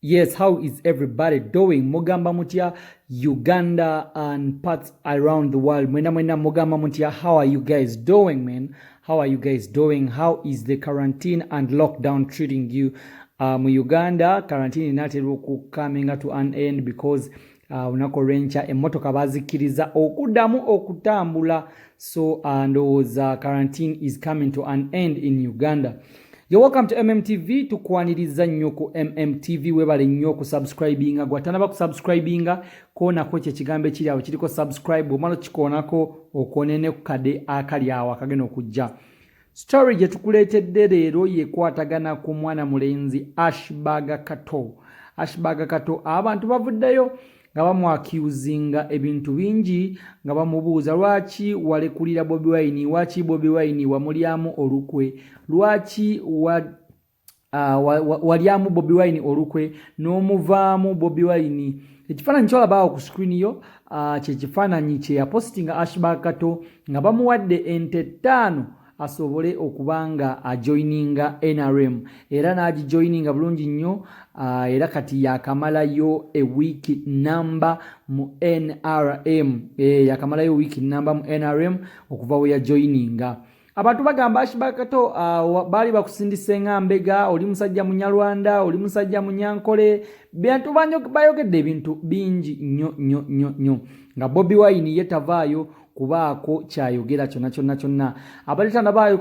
Yes, how is everybody doing? Mugamba mutia Uganda and parts around the world. Mwena mugamba mutia, how are you guys doing, man? How are you guys doing? How is the quarantine and lockdown treating you? Uganda, quarantine inatera coming to an end because unakorencha emmotoka bazikiriza okudamu okutambula. So ndowooza quarantine is coming to an end in Uganda. You're welcome to MMTV. Tukwaniriza nnyo ku MMTV. Webale nnyo ku subscribinga. Gwatanaba ku subscribinga kona ko kye kigambo kiri awo kiriko subscribe omalo kikonako okonene ku kade akali awo akagena okujja. Story je tukuletedde leero yekwatagana ku mwana mulenzi Ashburg Kato. Ashburg Kato abantu bavuddeyo nga bamwakiuzinga ebintu bingi nga bamubuuza lwaki walekulira BobiWine, lwaki BobiWine wamulyamu olukwe, lwaki walyamu BobiWine olukwe n'omuvaamu BobiWine. Ekifaananyi kyolabaawo ku screen yo kye kifaananyi kye yapostinga Ashburg Kato nga bamuwadde ente 5 asobole okubanga ajoininga NRM era n'agijoininga bulungi nnyo era kati yakamalayo a week number mu NRM yakamalayo week number mu NRM okuva we yajoininga. Abantu bagamba Ashburg Kato bali bakusindise ngambega oli musajja munyalwanda oli musajja munyankole bintu bayogedde ebintu bingi nnyo nga BobiWine yetavaayo kubaako kyayogera kyonna abalitana baayo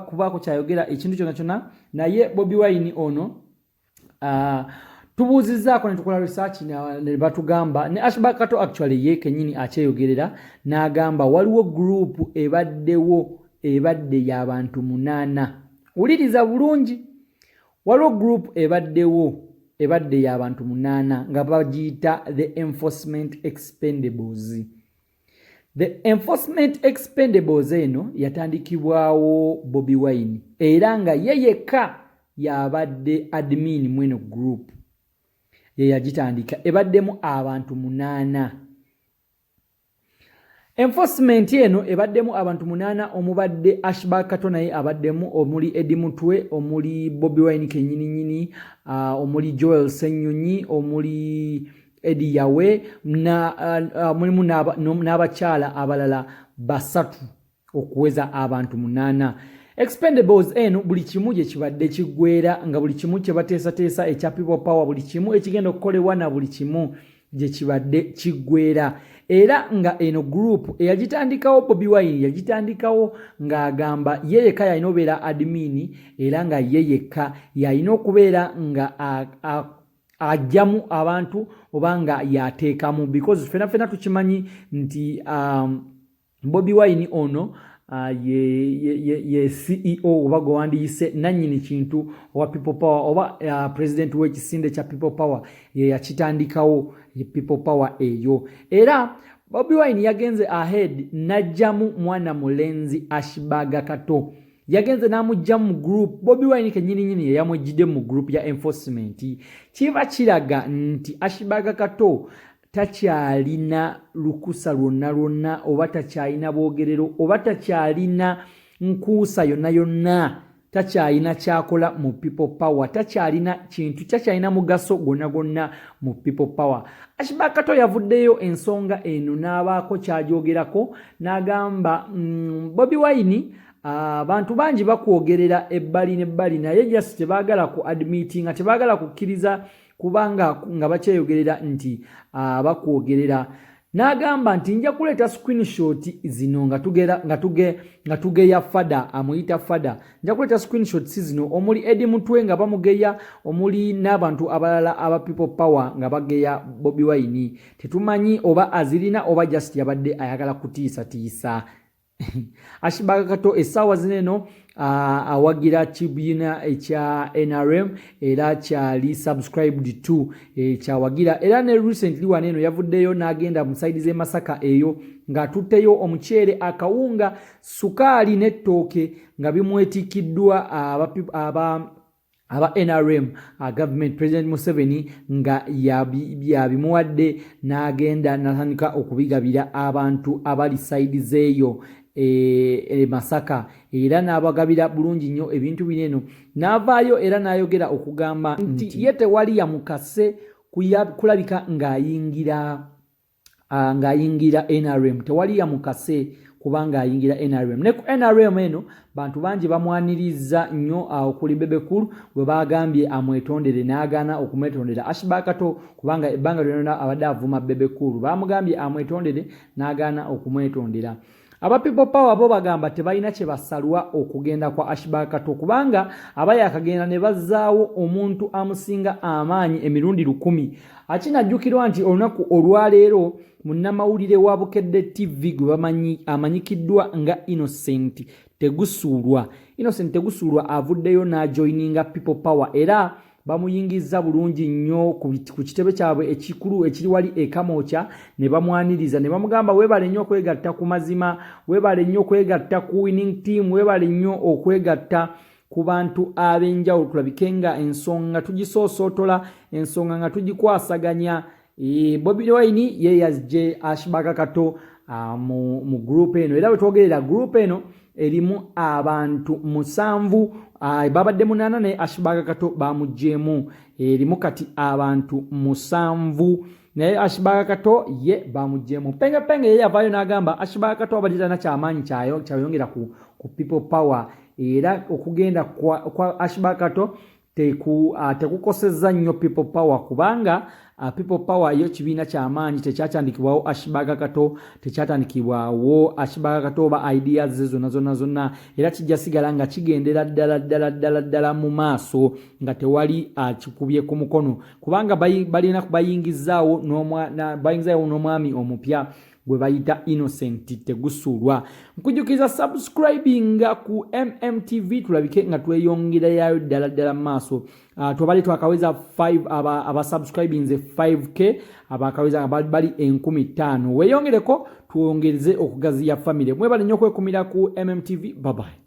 kubaako kyayogera ekintu kyonna naye BobiWine ono tubuuzizaako ne tukola research ne batugamba ne Ashburg Kato actually ye kenyini akyeyogerera n'agamba waliwo group ebadde y'abantu 8. Uliriza bulungi, waliwo group ebadde y'abantu 8 nga bagiyita the Enforcement Expendables. The Enforcement Expendables eno yatandikibwawo BobiWine era nga yeyeka yabadde admin mweno group ye yagitandika ebaddemu abantu 8. Enforcement eno ebaddemu abantu 8 omubadde Ashburg Kato naye abaddemu omuli Edi Mutwe, omuli BobiWine kenyininyini, omuli Joel Senyonyi, omuli Edi Yawe mulimu n'abakyala abalala 3 okuweza abantu 8. Expendables eno buli kimu gye kibadde kiggwera nga buli kimu kye bateesateesa ekya people power buli kimu ekigenda okukolebwa na buli kimu gye kibadde kiggwera era nga eno group eyagitandikawo BobiWine yagitandikawo ng'agamba yeyeka yalina obeera admin era nga yeyeka yalina okubeera nga ajjamu abantu obanga yateekamu because fena tukimanyi nti BobiWine ono ye CEO oba gwandiyise nannyini kintu owa people power oba president w'ekisinde kya people power ye yakitandikawo ye people power eyo era BobiWine yagenze ahead najjamu mwana mulenzi Ashburg Kato yagenze namujja mu group BobiWine kenyininyini yamwejjidde mu group ya enforcement kiba kiraga nti Ashburg Kato takyalina lukusa lwonna oba takyalina bwogerero oba takyalina nkuusa yonna takyalina kyakola mu people power takyalina kintu takyalina mugaso gonna mu people power. Ashburg Kato yavuddeyo ensonga eno n'abaako kyajogerako n'agamba BobiWine abantu bangi bakwogerera ebbali n'ebbali naye just tebaagala ku admitting tebaagala kukkiriza kubanga nga bakyeyogerera nti bakwogerera n'agamba nti nja kuleeta screenshot zino nga tugeya fada amuyita fada nja kuleeta screenshots zino omuli Edi Mutwe nga bamugeya omuli n'abantu abalala aba people power nga bageya BobiWine tetumanyi oba azirina oba just yabadde ayagala kutiisatiisa. Ashburg Kato essaawa zineno awagira kibiina ekya NRM era kyali subscribed to kyawagira era ne recently waneno yavuddeyo n'agenda mu side z'e Masaka eyo ng'atutteyo omuceere akawunga sukaali n'ettooke nga bimwetikiddwa aba NRM government President Museveni nga yabimuwadde n'agenda n'atandika okubigabira abantu abali side zeeyo Masaka era n'abagabira bulungi nnyo ebintu bineno n'avaayo era n'ayogera okugamba nti ye tewali yamukase kulabika ng'ayingira NRM tewali yamukase kubanga ayingira NRM ne ku NRM eno bantu bangi bamwaniriza nnyo okuli Bebekulu bwe bagambye amwetondere n'agaana okumwetondera Ashburg Kato kubanga ebbanga lyonna abadde avuma Bebekulu bamugambye amwetondere n'agaana okumwetondera. Aba People Power bo bagamba tebalina kye basalwa okugenda kwa Ashburg Kato kubanga abaye akagenda ne bazzaawo omuntu amusinga amaanyi emirundi 10. Akinajjukirwa nti olunaku olwaleero munnamawulire wa Bukedde TV gwe bamanyi amanyikiddwa nga Innocent Tegusulwa. Innocent Tegusulwa avuddeyo n'ajoininga People Power era bamuyingiza bulungi nnyo ku kitebe kyabwe ekikulu ekiri wali Kamoocha ne bamwaniriza ne bamugamba webale nnyo okwegatta ku mazima, webale nnyo okwegatta ku winning team, webale nnyo okwegatta ku bantu ab'enjawulo tulabike nga ensonga tugisoosotola, ensonga nga tugikwasaganya. BobiWine ye yazje Ashburg Kato mu group eno era bwe twogerera group eno erimu abantu 7 babadde 8 ne Ashburg Kato bamugjeemu erimu kati abantu 7 naye Ashburg Kato ye bamugjeemu penge ye yavaayo n'agamba Ashburg Kato abadde na kyamaanyi kyayongera ku People Power era okugenda kwa Ashburg Kato tekukosezza nnyo People Power kubanga People Power yo kibiina kyamaanyi tekyatandikibwawo Ashburg Kato tekyatandikibwawo Ashburg Kato oba ideas ze zonna era kijja sigala nga kigendera ddala mu maaso nga tewali kikubye ku mukono kubanga balina bayingizaawo n'omwami omupya gwe bayita Innocent Tegusulwa. Nkujjukiza subscribing ku MMTV tulabike nga tweyongerayo ddala maaso. Twabali twakaweza 5 aba subscribing 5k abakaweza bali 15,000 weyongereko tuongereze okugaziya family. Mwebale nnyo kwekumira ku MMTV. Bye bye.